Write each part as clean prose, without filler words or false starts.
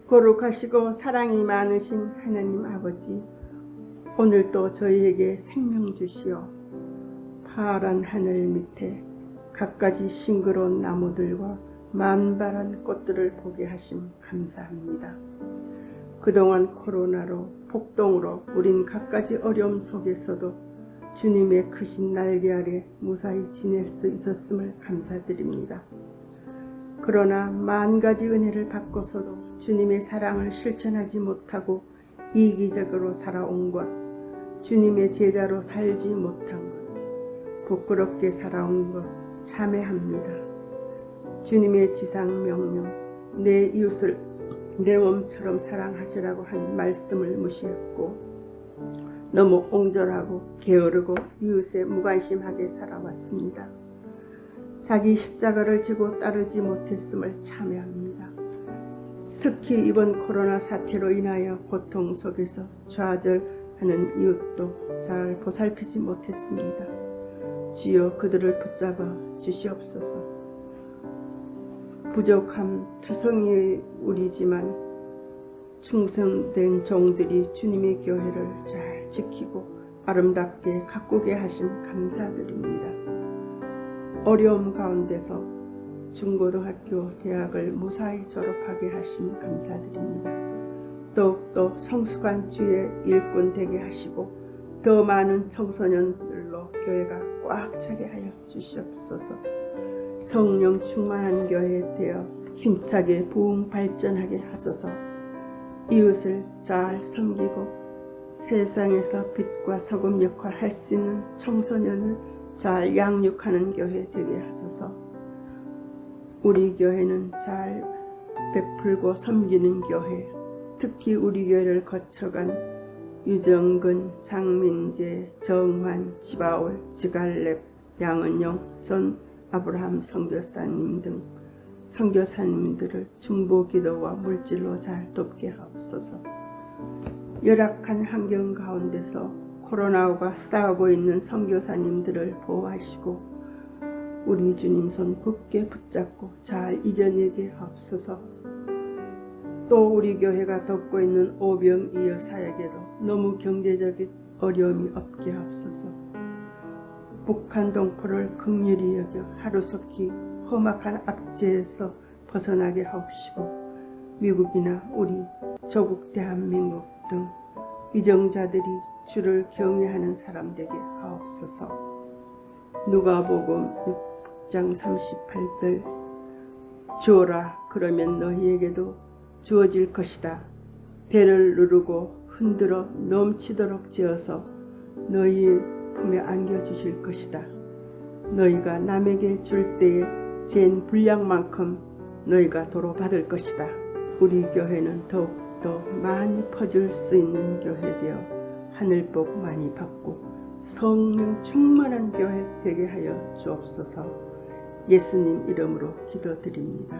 거룩하시고 사랑이 많으신 하나님 아버지, 오늘도 저희에게 생명 주시어 파란 하늘 밑에 갖가지 싱그러운 나무들과 만발한 꽃들을 보게 하심 감사합니다. 그동안 코로나로 폭동으로 우린 갖가지 어려움 속에서도 주님의 크신 날개 아래 무사히 지낼 수 있었음을 감사드립니다. 그러나 만가지 은혜를 받고서도 주님의 사랑을 실천하지 못하고 이기적으로 살아온 것, 주님의 제자로 살지 못한 것, 부끄럽게 살아온 것 참회합니다. 주님의 지상명령, 내 이웃을 내 몸처럼 사랑하시라고 한 말씀을 무시했고 너무 옹졸하고 게으르고 이웃에 무관심하게 살아왔습니다. 자기 십자가를 지고 따르지 못했음을 참회합니다. 특히 이번 코로나 사태로 인하여 고통 속에서 좌절하는 이웃도 잘 보살피지 못했습니다. 주여 그들을 붙잡아 주시옵소서. 부족함 투성이의 우리지만 충성된 종들이 주님의 교회를 잘 지키고 아름답게 가꾸게 하심 감사드립니다. 어려움 가운데서 중고등학교, 대학을 무사히 졸업하게 하심 감사드립니다. 더욱더 성숙한 주의 일꾼 되게 하시고 더 많은 청소년들로 교회가 꽉 차게 하여 주시옵소서. 성령 충만한 교회 되어 힘차게 부흥 발전하게 하소서. 이웃을 잘 섬기고 세상에서 빛과 소금 역할 할 수 있는 청소년을 잘 양육하는 교회 되게 하소서. 우리 교회는 잘 베풀고 섬기는 교회, 특히 우리 교회를 거쳐간 유정근, 장민재, 정환, 지바올, 지갈렙, 양은영, 전 아브라함 선교사님 등 선교사님들을 중보기도와 물질로 잘 돕게 하옵소서. 열악한 환경 가운데서 코로나와 싸우고 있는 선교사님들을 보호하시고 우리 주님 손 굳게 붙잡고 잘 이겨내게 하옵소서. 또 우리 교회가 돕고 있는 오병이어 사역에도 너무 경제적인 어려움이 없게 하옵소서. 북한 동포를 긍휼히 여겨 하루속히 험악한 압제에서 벗어나게 하옵시고 미국이나 우리 조국 대한민국 등 위정자들이 주를 경외하는 사람 되게 하옵소서. 누가복음 6장 38절 주어라 그러면 너희에게도 주어질 것이다. 배를 누르고 흔들어 넘치도록 지어서 너희의 품에 안겨주실 것이다. 너희가 남에게 줄 때에 잰 분량만큼 너희가 도로 받을 것이다. 우리 교회는 더욱더 많이 퍼질 수 있는 교회 되어 하늘복 많이 받고 성령 충만한 교회 되게 하여 주옵소서. 예수님 이름으로 기도드립니다.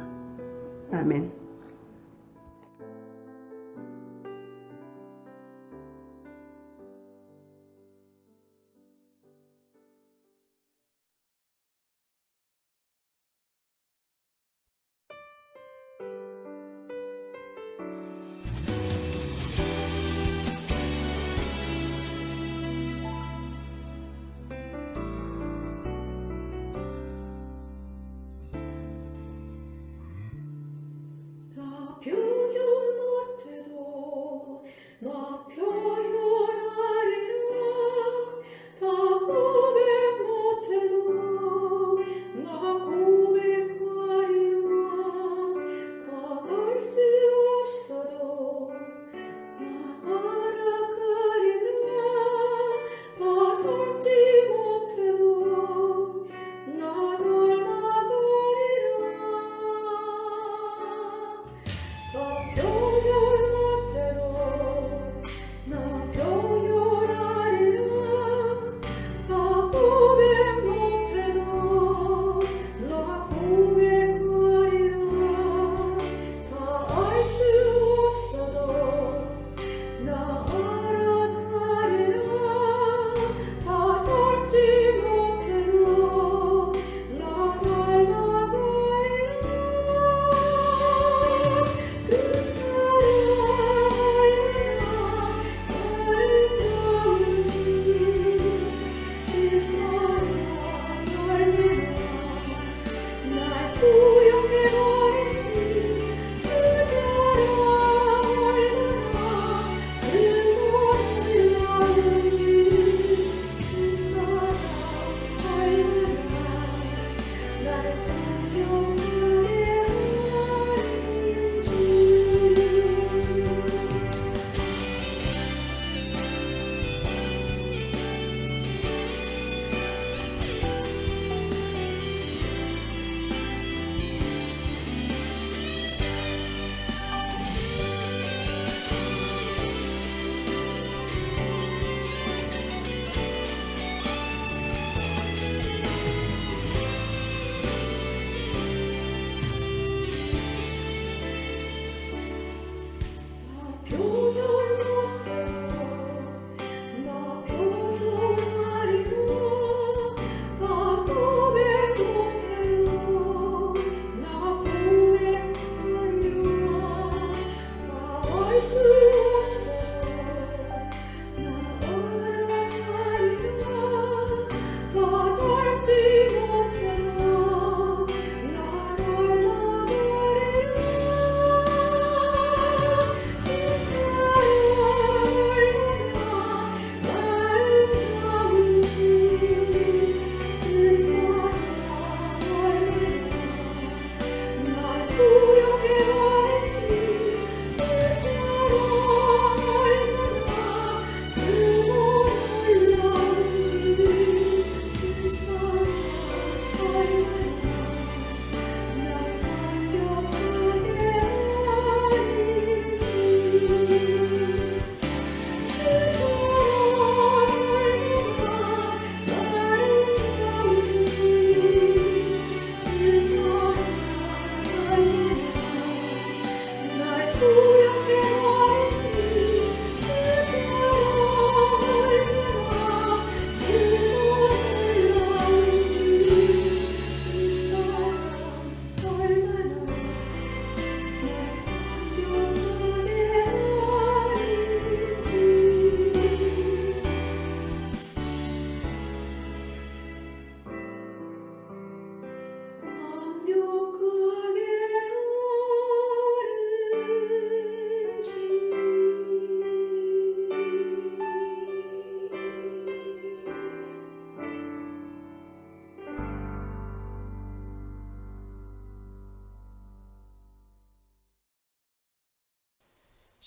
아멘.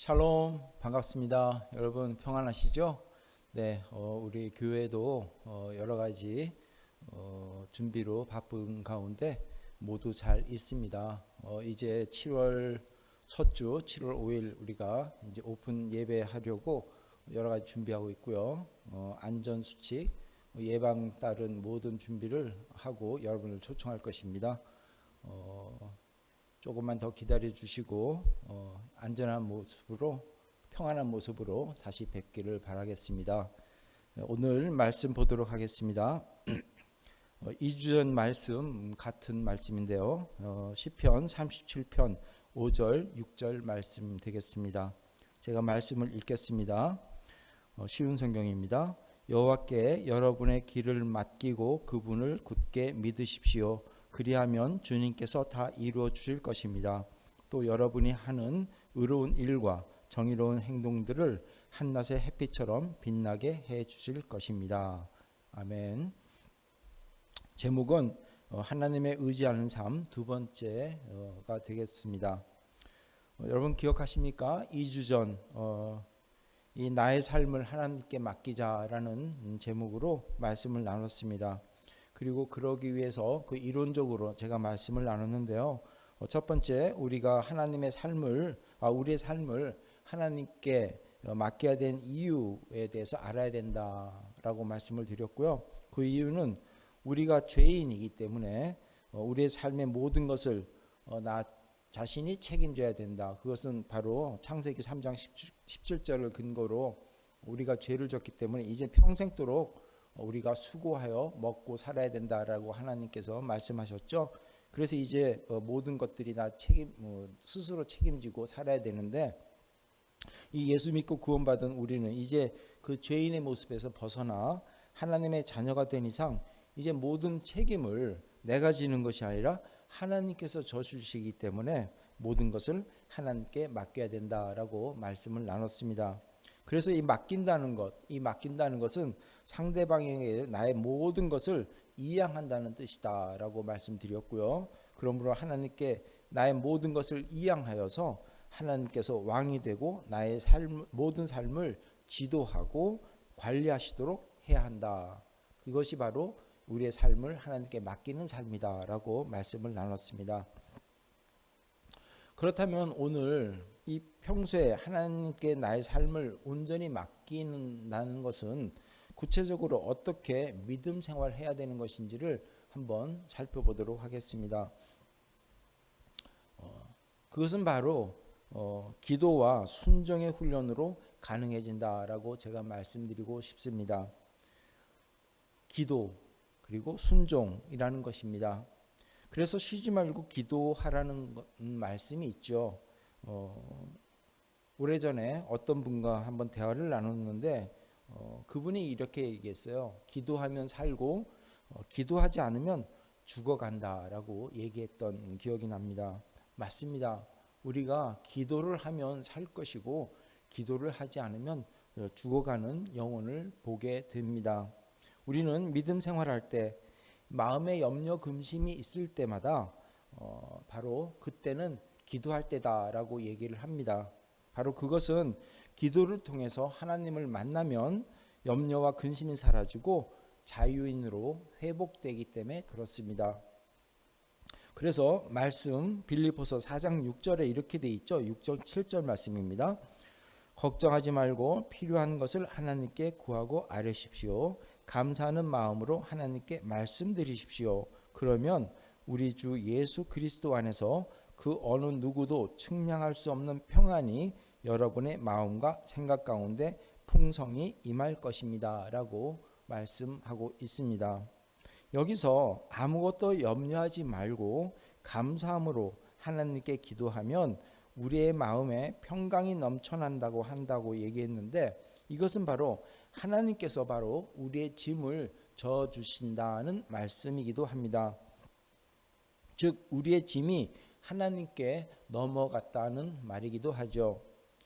샬롬, 반갑습니다. 여러분 평안하시죠? 네, 우리 교회도 여러 가지 준비로 바쁜 가운데 모두 잘 있습니다. 이제 7월 첫 주, 7월 5일 우리가 이제 오픈 예배하려고 여러 가지 준비하고 있고요. 안전 수칙, 예방 따른 모든 준비를 하고 여러분을 초청할 것입니다. 조금만 더 기다려 주시고 안전한 모습으로 평안한 모습으로 다시 뵙기를 바라겠습니다. 오늘 말씀 보도록 하겠습니다. 2주 전 말씀 같은 말씀인데요. 시편 37편 5절 6절 말씀 되겠습니다. 제가 말씀을 읽겠습니다. 쉬운 성경입니다. 여호와께 여러분의 길을 맡기고 그분을 굳게 믿으십시오. 그리하면 주님께서 다 이루어 주실 것입니다. 또 여러분이 하는 의로운 일과 정의로운 행동들을 한낮의 햇빛처럼 빛나게 해 주실 것입니다. 아멘. 제목은 하나님의 의지하는 삶 두 번째가 되겠습니다. 여러분 기억하십니까? 2주 전 이 나의 삶을 하나님께 맡기자라는 제목으로 말씀을 나눴습니다. 그리고 그러기 위해서 그 이론적으로 제가 말씀을 나눴는데요. 첫 번째, 우리가 하나님의 삶을, 우리의 삶을 하나님께 맡겨야 된 이유에 대해서 알아야 된다라고 말씀을 드렸고요. 그 이유는 우리가 죄인이기 때문에 우리의 삶의 모든 것을 나 자신이 책임져야 된다. 그것은 바로 창세기 3장 17절을 근거로 우리가 죄를 졌기 때문에 이제 평생도록 우리가 수고하여 먹고 살아야 된다라고 하나님께서 말씀하셨죠. 그래서 이제 모든 것들이 다 스스로 책임지고 살아야 되는데 이 예수 믿고 구원받은 우리는 이제 그 죄인의 모습에서 벗어나 하나님의 자녀가 된 이상 이제 모든 책임을 내가 지는 것이 아니라 하나님께서 져주시기 때문에 모든 것을 하나님께 맡겨야 된다라고 말씀을 나눴습니다. 그래서 이 맡긴다는 것은 상대방에게 나의 모든 것을 이양한다는 뜻이다라고 말씀드렸고요. 그러므로 하나님께 나의 모든 것을 이양하여서 하나님께서 왕이 되고 나의 모든 삶을 지도하고 관리하시도록 해야 한다. 그것이 바로 우리의 삶을 하나님께 맡기는 삶이다라고 말씀을 나눴습니다. 그렇다면 오늘 이 평소에 하나님께 나의 삶을 온전히 맡기는다는 것은 구체적으로 어떻게 믿음 생활해야 되는 것인지를 한번 살펴보도록 하겠습니다. 그것은 바로 기도와 순종의 훈련으로 가능해진다라고 제가 말씀드리고 싶습니다. 기도 그리고 순종이라는 것입니다. 그래서 쉬지 말고 기도하라는 말씀이 있죠. 오래전에 어떤 분과 한번 대화를 나눴는데 그분이 이렇게 얘기했어요. 기도하면 살고 기도하지 않으면 죽어간다라고 얘기했던 기억이 납니다. 맞습니다. 우리가 기도를 하면 살 것이고 기도를 하지 않으면 죽어가는 영혼을 보게 됩니다. 우리는 믿음 생활할 때 마음에 염려 근심이 있을 때마다 바로 그때는 기도할 때다라고 얘기를 합니다. 바로 그것은 기도를 통해서 하나님을 만나면 염려와 근심이 사라지고 자유인으로 회복되기 때문에 그렇습니다. 그래서 말씀 빌립보서 4장 6절에 이렇게 돼 있죠. 6절 7절 말씀입니다. 걱정하지 말고 필요한 것을 하나님께 구하고 아뢰십시오. 감사하는 마음으로 하나님께 말씀드리십시오. 그러면 우리 주 예수 그리스도 안에서 그 어느 누구도 측량할 수 없는 평안이 여러분의 마음과 생각 가운데 풍성히 임할 것입니다. 라고 말씀하고 있습니다. 여기서 아무것도 염려하지 말고 감사함으로 하나님께 기도하면 우리의 마음에 평강이 넘쳐난다고 얘기했는데 이것은 바로 하나님께서 바로 우리의 짐을 져주신다는 말씀이기도 합니다. 즉 우리의 짐이 하나님께 넘어갔다는 말이기도 하죠.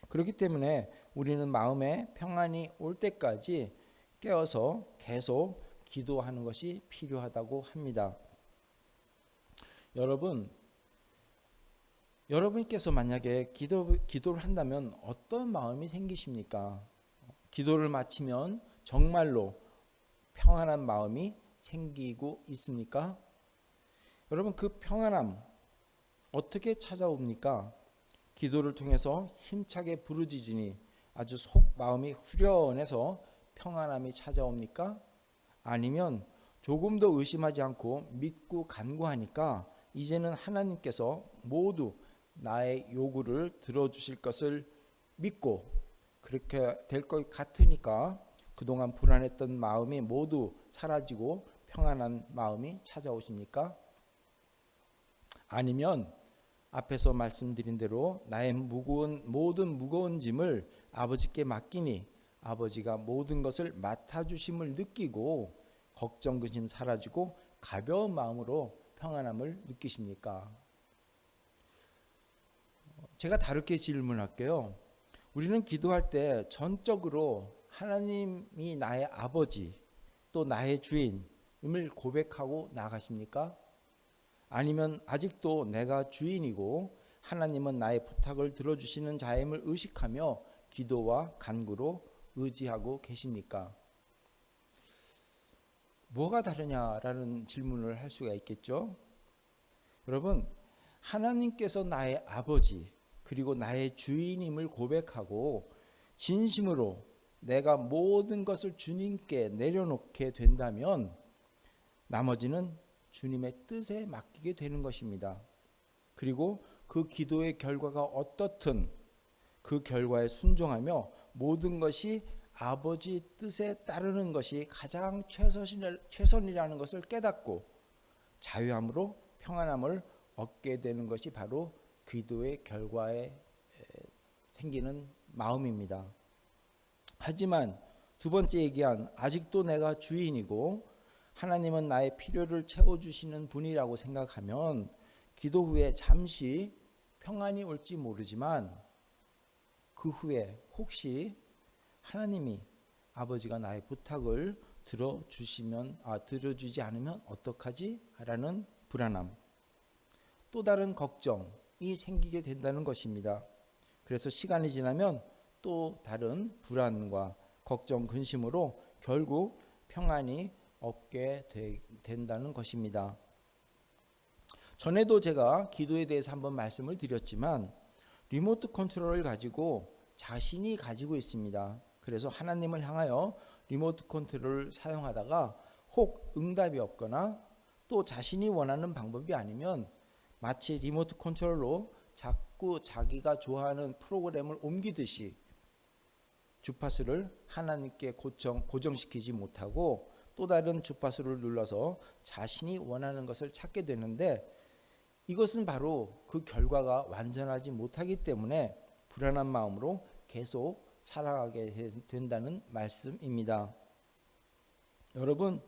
그렇기 때문에 우리는 마음에 평안이 올 때까지 깨어서 계속 기도하는 것이 필요하다고 합니다. 여러분 여러분께서 만약에 기도를 한다면 어떤 마음이 생기십니까? 기도를 마치면 정말로 평안한 마음이 생기고 있습니까? 여러분, 그 평안함 어떻게 찾아옵니까? 기도를 통해서 힘차게 부르짖으니 아주 속 마음이 후련해서 평안함이 찾아옵니까? 아니면 조금 더 의심하지 않고 믿고 간구하니까 이제는 하나님께서 모두 나의 요구를 들어주실 것을 믿고 그렇게 될 것 같으니까 그동안 불안했던 마음이 모두 사라지고 평안한 마음이 찾아오십니까? 아니면 앞에서 말씀드린 대로 나의 모든 무거운 짐을 아버지께 맡기니 아버지가 모든 것을 맡아주심을 느끼고 걱정 근심 사라지고 가벼운 마음으로 평안함을 느끼십니까? 제가 다르게 질문할게요. 우리는 기도할 때 전적으로 하나님이 나의 아버지 또 나의 주인임을 고백하고 나가십니까? 아니면 아직도 내가 주인이고 하나님은 나의 부탁을 들어주시는 자임을 의식하며 기도와 간구로 의지하고 계십니까? 뭐가 다르냐라는 질문을 할 수가 있겠죠. 여러분, 하나님께서 나의 아버지 그리고 나의 주인임을 고백하고 진심으로 내가 모든 것을 주님께 내려놓게 된다면 나머지는 주님의 뜻에 맡기게 되는 것입니다. 그리고 그 기도의 결과가 어떻든 그 결과에 순종하며 모든 것이 아버지 뜻에 따르는 것이 가장 최선이라는 것을 깨닫고 자유함으로 평안함을 얻게 되는 것이 바로 기도의 결과에 생기는 마음입니다. 하지만 두 번째 얘기한 아직도 내가 주인이고 하나님은 나의 필요를 채워주시는 분이라고 생각하면 기도 후에 잠시 평안이 올지 모르지만 그 후에 혹시 하나님이 아버지가 나의 부탁을 들어주지 않으면 어떡하지? 라는 불안함, 또 다른 걱정이 생기게 된다는 것입니다. 그래서 시간이 지나면 또 다른 불안과 걱정, 근심으로 결국 평안이 없게 된다는 것입니다. 전에도 제가 기도에 대해서 한번 말씀을 드렸지만 리모트 컨트롤을 가지고 자신이 가지고 있습니다. 그래서 하나님을 향하여 리모트 컨트롤을 사용하다가 혹 응답이 없거나 또 자신이 원하는 방법이 아니면 마치 리모트 컨트롤로 자꾸 자기가 좋아하는 프로그램을 옮기듯이 주파수를 하나님께 고정시키지 못하고 또 다른 주파수를 눌러서 자신이 원하는 것을 찾게 되는데 이것은 바로 그 결과가 완전하지 못하기 때문에 불안한 마음으로 계속 살아가게 된다는 말씀입니다. 여러분,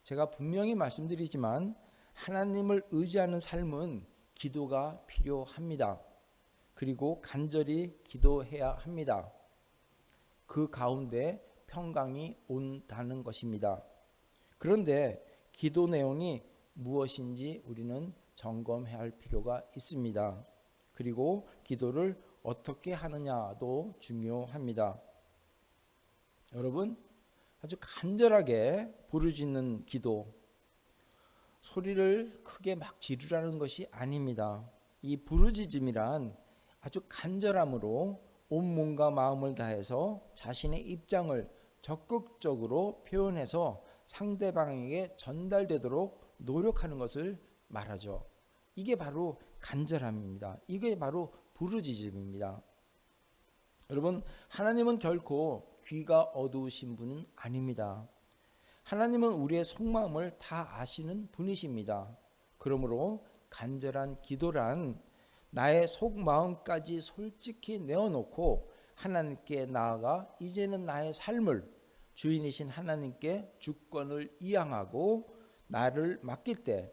제가 분명히 말씀드리지만 하나님을 의지하는 삶은 기도가 필요합니다. 그리고 간절히 기도해야 합니다. 그 가운데 평강이 온다는 것입니다. 그런데 기도 내용이 무엇인지 우리는 점검해야 할 필요가 있습니다. 그리고 기도를 어떻게 하느냐도 중요합니다. 여러분, 아주 간절하게 부르짖는 기도, 소리를 크게 막 지르라는 것이 아닙니다. 이 부르짖음이란 아주 간절함으로 온몸과 마음을 다해서 자신의 입장을 적극적으로 표현해서 상대방에게 전달되도록 노력하는 것을 말하죠. 이게 바로 간절함입니다. 이게 바로 부르짖음입니다. 여러분, 하나님은 결코 귀가 어두우신 분은 아닙니다. 하나님은 우리의 속마음을 다 아시는 분이십니다. 그러므로 간절한 기도란 나의 속마음까지 솔직히 내어놓고 하나님께 나아가 이제는 나의 삶을 주인이신 하나님께 주권을 이양하고 나를 맡길 때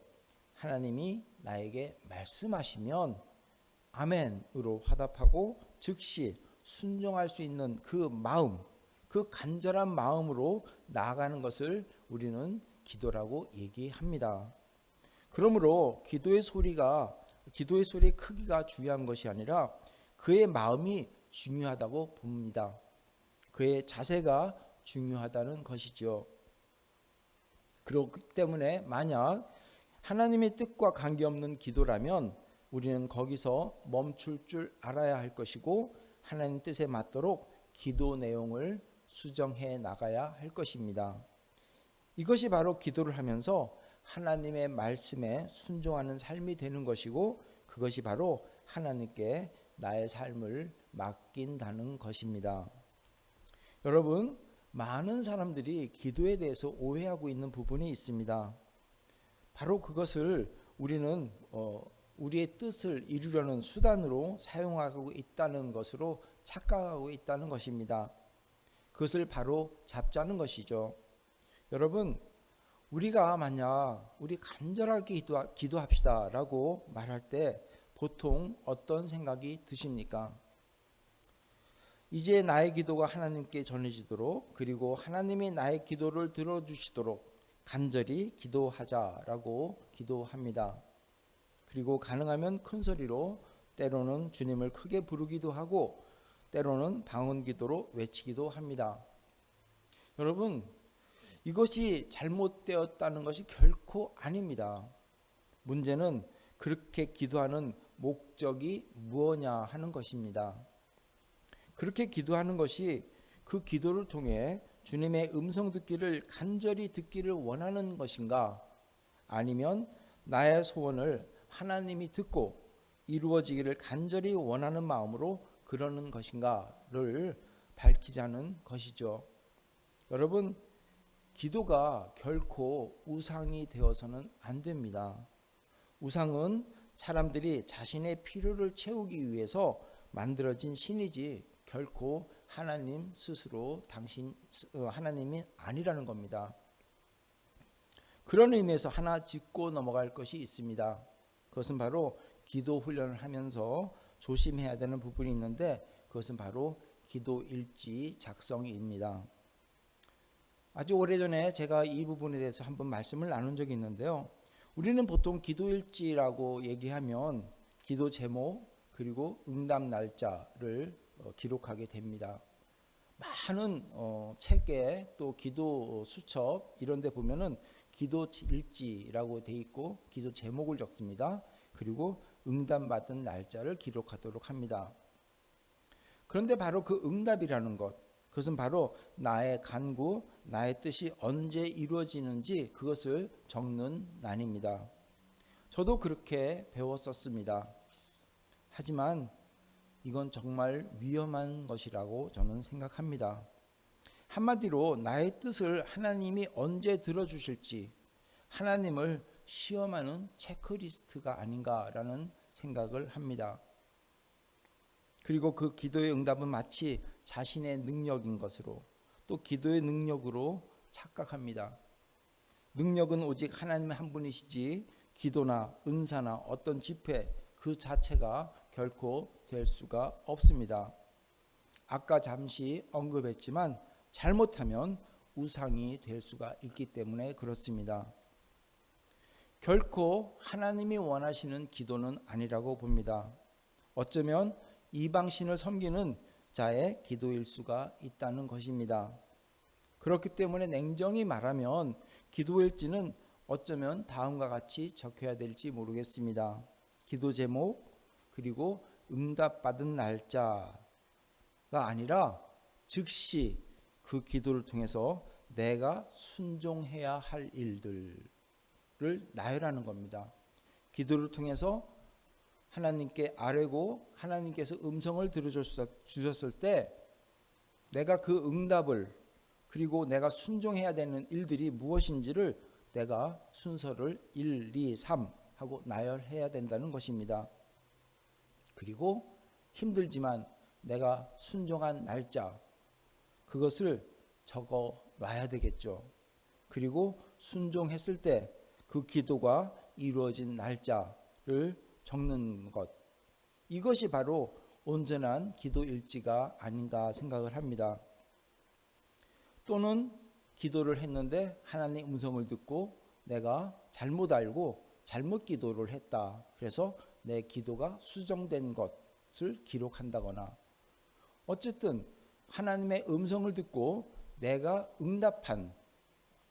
하나님이 나에게 말씀하시면 아멘으로 화답하고 즉시 순종할 수 있는 그 마음, 그 간절한 마음으로 나아가는 것을 우리는 기도라고 얘기합니다. 그러므로 기도의 소리가 기도의 소리의 크기가 중요한 것이 아니라 그의 마음이 중요하다고 봅니다. 그의 자세가 중요하다는 것이죠. 그렇기 때문에 만약 하나님의 뜻과 관계없는 기도라면 우리는 거기서 멈출 줄 알아야 할 것이고 하나님 뜻에 맞도록 기도 내용을 수정해 나가야 할 것입니다. 이것이 바로 기도를 하면서 하나님의 말씀에 순종하는 삶이 되는 것이고 그것이 바로 하나님께 나의 삶을 맡긴다는 것입니다. 여러분, 많은 사람들이 기도에 대해서 오해하고 있는 부분이 있습니다. 바로 그것을 우리는 우리의 뜻을 이루려는 수단으로 사용하고 있다는 것으로 착각하고 있다는 것입니다. 그것을 바로 잡자는 것이죠. 여러분, 우리가 만약 우리 간절하게 기도합시다라고 말할 때 보통 어떤 생각이 드십니까? 이제 나의 기도가 하나님께 전해지도록 그리고 하나님이 나의 기도를 들어주시도록 간절히 기도하자라고 기도합니다. 그리고 가능하면 큰 소리로 때로는 주님을 크게 부르기도 하고 때로는 방언 기도로 외치기도 합니다. 여러분, 이것이 잘못되었다는 것이 결코 아닙니다. 문제는 그렇게 기도하는 목적이 무엇냐 하는 것입니다. 그렇게 기도하는 것이 그 기도를 통해 주님의 음성 듣기를 간절히 듣기를 원하는 것인가? 아니면 나의 소원을 하나님이 듣고 이루어지기를 간절히 원하는 마음으로 그러는 것인가를 밝히자는 것이죠. 여러분, 기도가 결코 우상이 되어서는 안 됩니다. 우상은 사람들이 자신의 필요를 채우기 위해서 만들어진 신이지 결코 하나님 스스로 하나님이 아니라는 겁니다. 그런 의미에서 하나 짚고 넘어갈 것이 있습니다. 그것은 바로 기도 훈련을 하면서 조심해야 되는 부분이 있는데 그것은 바로 기도 일지 작성입니다. 아주 오래전에 제가 이 부분에 대해서 한번 말씀을 나눈 적이 있는데요. 우리는 보통 기도 일지라고 얘기하면 기도 제목 그리고 응답 날짜를 기록하게 됩니다. 많은 책에 또 기도 수첩 이런 데 보면은 기도 일지라고 돼 있고 기도 제목을 적습니다. 그리고 응답받은 날짜를 기록하도록 합니다. 그런데 바로 그 응답이라는 것, 그것은 바로 나의 간구, 나의 뜻이 언제 이루어지는지 그것을 적는 난입니다. 저도 그렇게 배웠었습니다. 하지만 이건 정말 위험한 것이라고 저는 생각합니다. 한마디로 나의 뜻을 하나님이 언제 들어주실지 하나님을 시험하는 체크리스트가 아닌가라는 생각을 합니다. 그리고 그 기도의 응답은 마치 자신의 능력인 것으로 또 기도의 능력으로 착각합니다. 능력은 오직 하나님 한 분이시지 기도나 은사나 어떤 집회 그 자체가 결코 될 수가 없습니다. 아까 잠시 언급했지만 잘못하면 우상이 될 수가 있기 때문에 그렇습니다. 결코 하나님이 원하시는 기도는 아니라고 봅니다. 어쩌면 이방신을 섬기는 자의 기도일 수가 있다는 것입니다. 그렇기 때문에 냉정히 말하면 기도일지는 어쩌면 다음과 같이 적혀야 될지 모르겠습니다. 기도 제목 그리고 응답받은 날짜가 아니라 즉시 그 기도를 통해서 내가 순종해야 할 일들을 나열하는 겁니다. 기도를 통해서 하나님께 아뢰고 하나님께서 음성을 들어주셨을 때 내가 그 응답을 그리고 내가 순종해야 되는 일들이 무엇인지를 내가 순서를 1, 2, 3 하고 나열해야 된다는 것입니다. 그리고 힘들지만 내가 순종한 날짜 그것을 적어 놔야 되겠죠. 그리고 순종했을 때 그 기도가 이루어진 날짜를 적는 것, 이것이 바로 온전한 기도 일지가 아닌가 생각을 합니다. 또는 기도를 했는데 하나님의 음성을 듣고 내가 잘못 알고 잘못 기도를 했다. 그래서 내 기도가 수정된 것을 기록한다거나, 어쨌든 하나님의 음성을 듣고 내가 응답한,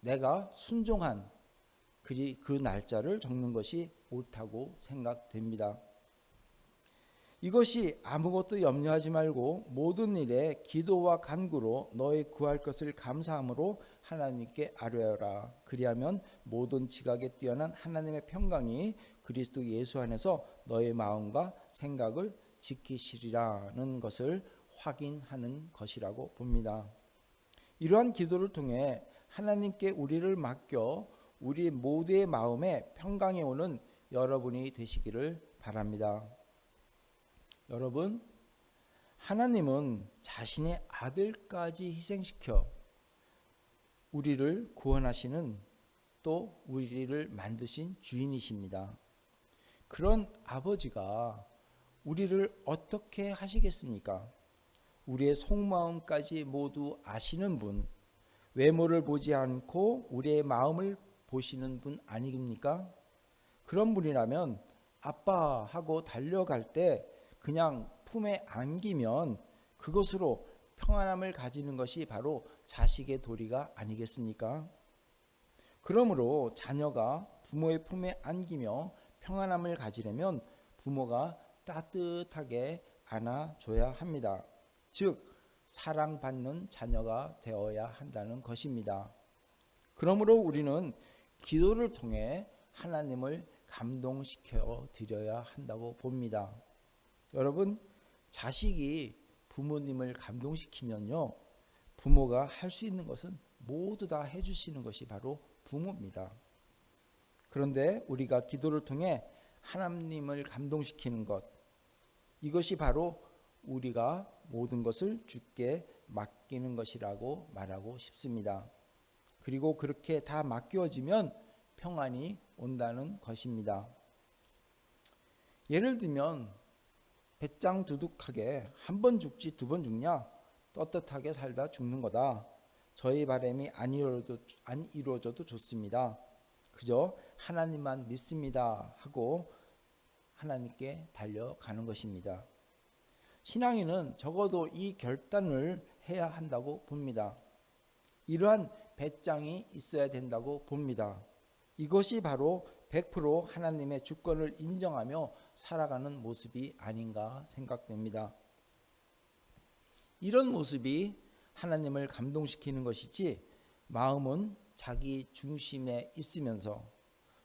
내가 순종한 그 날짜를 적는 것이 옳다고 생각됩니다. 이것이 아무것도 염려하지 말고 모든 일에 기도와 간구로 너의 구할 것을 감사함으로 하나님께 아뢰어라. 그리하면 모든 지각에 뛰어난 하나님의 평강이 그리스도 예수 안에서 너의 마음과 생각을 지키시리라는 것을 확인하는 것이라고 봅니다. 이러한 기도를 통해 하나님께 우리를 맡겨 우리 모두의 마음에 평강이 오는 여러분이 되시기를 바랍니다. 여러분, 하나님은 자신의 아들까지 희생시켜 우리를 구원하시는, 또 우리를 만드신 주인이십니다. 그런 아버지가 우리를 어떻게 하시겠습니까? 우리의 속마음까지 모두 아시는 분, 외모를 보지 않고 우리의 마음을 보시는 분 아닙니까? 그런 분이라면 아빠 하고 달려갈 때 그냥 품에 안기면 그것으로 평안함을 가지는 것이 바로 자식의 도리가 아니겠습니까? 그러므로 자녀가 부모의 품에 안기며 평안함을 가지려면 부모가 따뜻하게 안아줘야 합니다. 즉 사랑받는 자녀가 되어야 한다는 것입니다. 그러므로 우리는 기도를 통해 하나님을 감동시켜 드려야 한다고 봅니다. 여러분, 자식이 부모님을 감동시키면요, 부모가 할 수 있는 것은 모두 다 해주시는 것이 바로 부모입니다. 그런데 우리가 기도를 통해 하나님을 감동시키는 것, 이것이 바로 우리가 모든 것을 주께 맡기는 것이라고 말하고 싶습니다. 그리고 그렇게 다 맡겨지면 평안이 온다는 것입니다. 예를 들면 배짱 두둑하게 한 번 죽지 두 번 죽냐? 떳떳하게 살다 죽는 거다. 저희 바람이 안 이루어져도 좋습니다. 그저 하나님만 믿습니다 하고 하나님께 달려가는 것입니다. 신앙인은 적어도 이 결단을 해야 한다고 봅니다. 이러한 배짱이 있어야 된다고 봅니다. 이것이 바로 100% 하나님의 주권을 인정하며 살아가는 모습이 아닌가 생각됩니다. 이런 모습이 하나님을 감동시키는 것이지, 마음은 자기 중심에 있으면서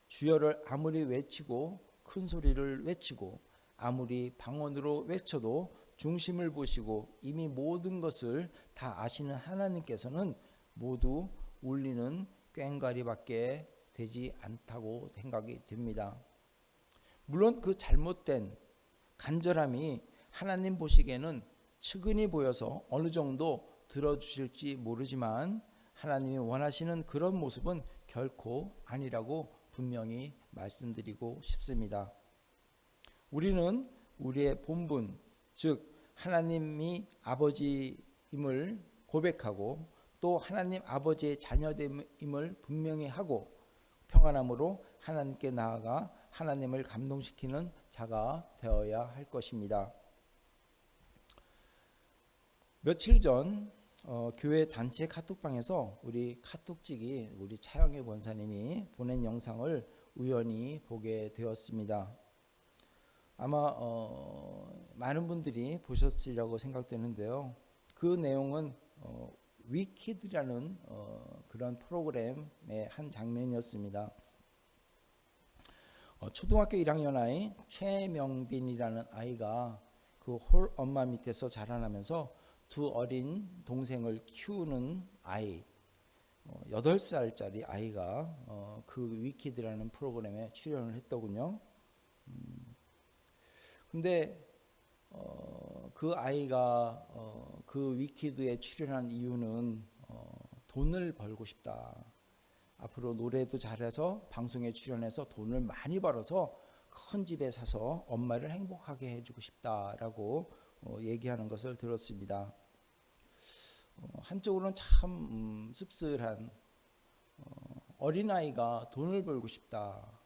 주여를 아무리 외치고 큰 소리를 외치고 아무리 방언으로 외쳐도 중심을 보시고 이미 모든 것을 다 아시는 하나님께서는 모두 울리는 꽹과리밖에 되지 않다고 생각이 됩니다. 물론 그 잘못된 간절함이 하나님 보시기에는 측은히 보여서 어느 정도 들어주실지 모르지만 하나님이 원하시는 그런 모습은 결코 아니라고 분명히 말씀드리고 싶습니다. 우리는 우리의 본분, 즉 하나님이 아버지임을 고백하고 또 하나님 아버지의 자녀됨을 분명히 하고 평안함으로 하나님께 나아가 하나님을 감동시키는 자가 되어야 할 것입니다. 며칠 전 교회 단체 카톡방에서 우리 카톡직이 우리 차영희 권사님이 보낸 영상을 우연히 보게 되었습니다. 아마 많은 분들이 보셨으리라고 생각되는데요. 그 내용은 위키드라는 그런 프로그램의 한 장면이었습니다. 초등학교 1학년 아이 최명빈이라는 아이가 그 홀 엄마 밑에서 자라나면서 두 어린 동생을 키우는 아이, 8살짜리 아이가 그 위키드라는 프로그램에 출연을 했더군요. 근데 그 아이가 그 위키드에 출연한 이유는 돈을 벌고 싶다. 앞으로 노래도 잘해서 방송에 출연해서 돈을 많이 벌어서 큰 집에 사서 엄마를 행복하게 해주고 싶다라고 얘기하는 것을 들었습니다. 한쪽으로는 참 씁쓸한, 어린아이가 돈을 벌고 싶다.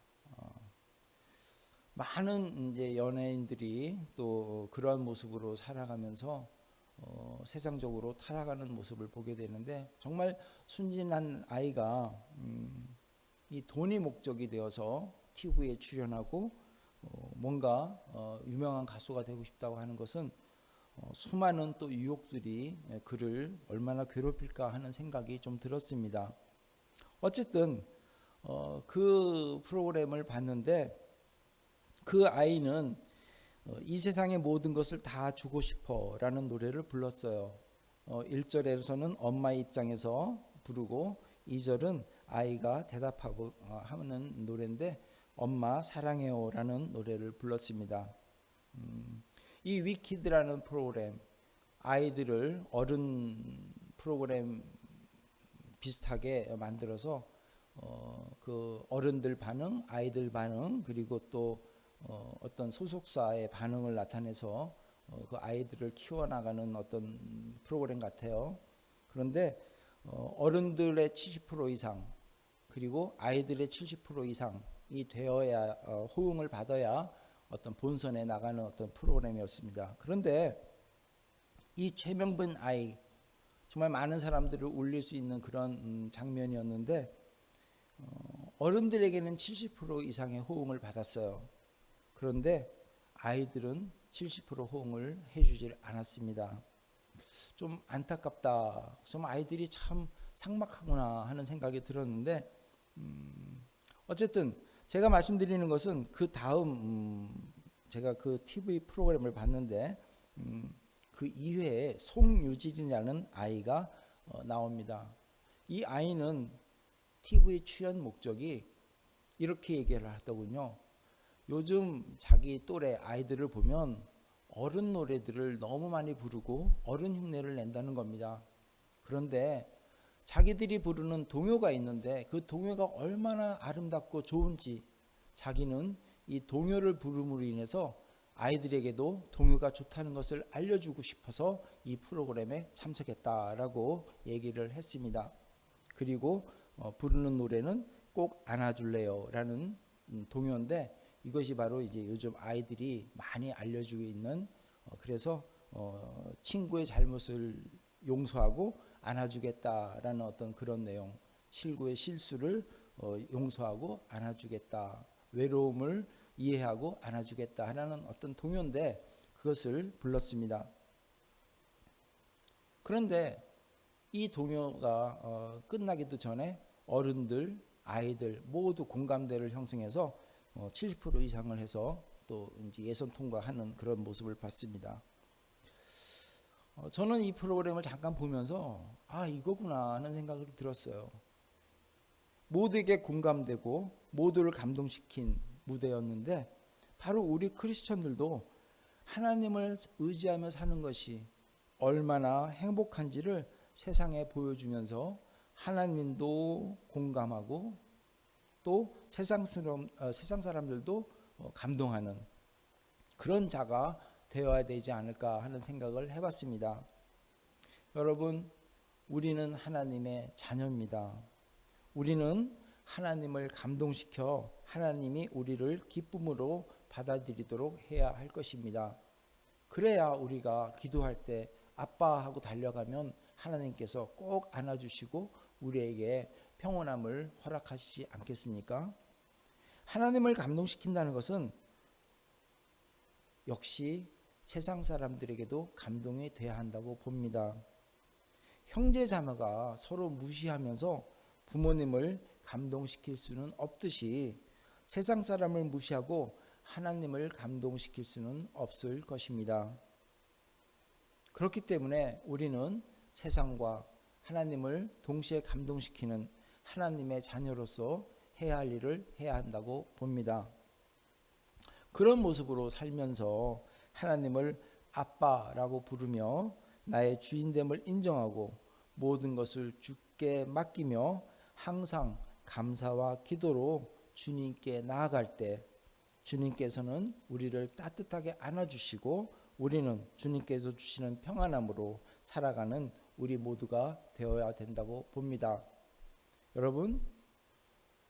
많은 이제 연예인들이 또 그러한 모습으로 살아가면서 세상적으로 타락하는 모습을 보게 되는데, 정말 순진한 아이가 이 돈이 목적이 되어서 TV에 출연하고 뭔가 유명한 가수가 되고 싶다고 하는 것은 수많은 또 유혹들이 그를 얼마나 괴롭힐까 하는 생각이 좀 들었습니다. 어쨌든 그 프로그램을 봤는데, 그 아이는 이 세상의 모든 것을 다 주고 싶어 라는 노래를 불렀어요. 1절에서는 엄마의 입장에서 부르고, 2절은 아이가 대답하고 하는 노래인데, 엄마 사랑해요 라는 노래를 불렀습니다. 이 위키드라는 프로그램, 아이들을 어른 프로그램 비슷하게 만들어서 그 어른들 반응, 아이들 반응, 그리고 또 어떤 소속사의 반응을 나타내서 그 아이들을 키워나가는 어떤 프로그램 같아요. 그런데 어른들의 70% 이상 그리고 아이들의 70% 이상이 되어야 호응을 받아야 어떤 본선에 나가는 어떤 프로그램이었습니다. 그런데 이 최명빈 아이, 정말 많은 사람들을 울릴 수 있는 그런 장면이었는데, 어른들에게는 70% 이상의 호응을 받았어요. 그런데 아이들은 70% 호응을 해주질 않았습니다. 좀 안타깝다, 좀 아이들이 참 삭막하구나 하는 생각이 들었는데, 어쨌든 제가 말씀드리는 것은 그 다음 제가 그 TV 프로그램을 봤는데 그 이회에 송유진이라는 아이가 나옵니다. 이 아이는 TV 출연 목적이 이렇게 얘기를 하더군요. 요즘 자기 또래 아이들을 보면 어른 노래들을 너무 많이 부르고 어른 흉내를 낸다는 겁니다. 그런데 자기들이 부르는 동요가 있는데 그 동요가 얼마나 아름답고 좋은지 자기는 이 동요를 부름으로 인해서 아이들에게도 동요가 좋다는 것을 알려주고 싶어서 이 프로그램에 참석했다라고 얘기를 했습니다. 그리고 부르는 노래는 꼭 안아줄래요 라는 동요인데, 이것이 바로 이제 요즘 아이들이 많이 알려주고 있는, 그래서 친구의 잘못을 용서하고 안아주겠다라는 어떤 그런 내용, 친구의 실수를 용서하고 안아주겠다, 외로움을 이해하고 안아주겠다 하는 어떤 동요인데 그것을 불렀습니다. 그런데 이 동요가 끝나기도 전에 어른들, 아이들 모두 공감대를 형성해서 70% 이상을 해서 또 이제 예선 통과하는 그런 모습을 봤습니다. 저는 이 프로그램을 잠깐 보면서 이거구나 하는 생각이 들었어요. 모두에게 공감되고 모두를 감동시킨 무대였는데, 바로 우리 크리스천들도 하나님을 의지하며 사는 것이 얼마나 행복한지를 세상에 보여주면서 하나님도 공감하고 또 세상 사람들도 감동하는 그런 자가 되어야 되지 않을까 하는 생각을 해봤습니다. 여러분, 우리는 하나님의 자녀입니다. 우리는 하나님을 감동시켜 하나님이 우리를 기쁨으로 받아들이도록 해야 할 것입니다. 그래야 우리가 기도할 때 아빠 하고 달려가면 하나님께서 꼭 안아주시고 우리에게 평온함을 허락하시지 않겠습니까? 하나님을 감동시킨다는 것은 역시 세상 사람들에게도 감동이 돼야 한다고 봅니다. 형제 자매가 서로 무시하면서 부모님을 감동시킬 수는 없듯이 세상 사람을 무시하고 하나님을 감동시킬 수는 없을 것입니다. 그렇기 때문에 우리는 세상과 하나님을 동시에 감동시키는 하나님의 자녀로서 해야 할 일을 해야 한다고 봅니다. 그런 모습으로 살면서 하나님을 아빠라고 부르며 나의 주인됨을 인정하고 모든 것을 주께 맡기며 항상 감사와 기도로 주님께 나아갈 때 주님께서는 우리를 따뜻하게 안아주시고 우리는 주님께서 주시는 평안함으로 살아가는 우리 모두가 되어야 된다고 봅니다. 여러분,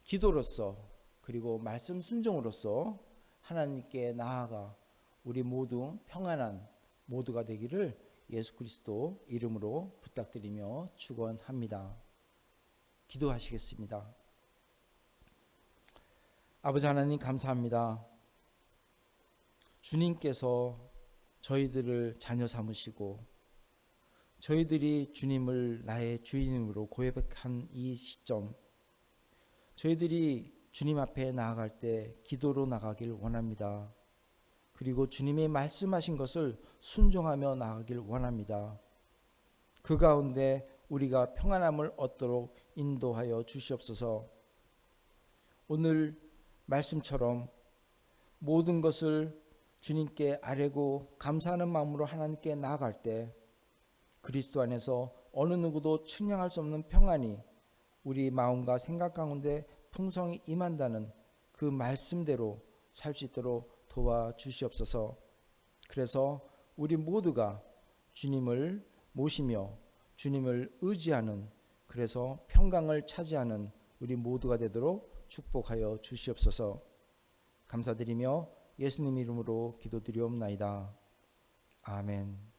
기도로서 그리고 말씀 순종으로서 하나님께 나아가 우리 모두 평안한 모두가 되기를 예수 그리스도 이름으로 부탁드리며 축원합니다. 기도하시겠습니다. 아버지 하나님 감사합니다. 주님께서 저희들을 자녀 삼으시고 저희들이 주님을 나의 주인으로 고백한 이 시점, 저희들이 주님 앞에 나아갈 때 기도로 나가길 원합니다. 그리고 주님의 말씀하신 것을 순종하며 나아가길 원합니다. 그 가운데 우리가 평안함을 얻도록 인도하여 주시옵소서. 오늘 말씀처럼 모든 것을 주님께 아뢰고 감사하는 마음으로 하나님께 나아갈 때 그리스도 안에서 어느 누구도 측량할 수 없는 평안이 우리 마음과 생각 가운데 풍성히 임한다는 그 말씀대로 살 수 있도록 도와주시옵소서. 그래서 우리 모두가 주님을 모시며 주님을 의지하는, 그래서 평강을 차지하는 우리 모두가 되도록 축복하여 주시옵소서. 감사드리며 예수님 이름으로 기도드리옵나이다. 아멘.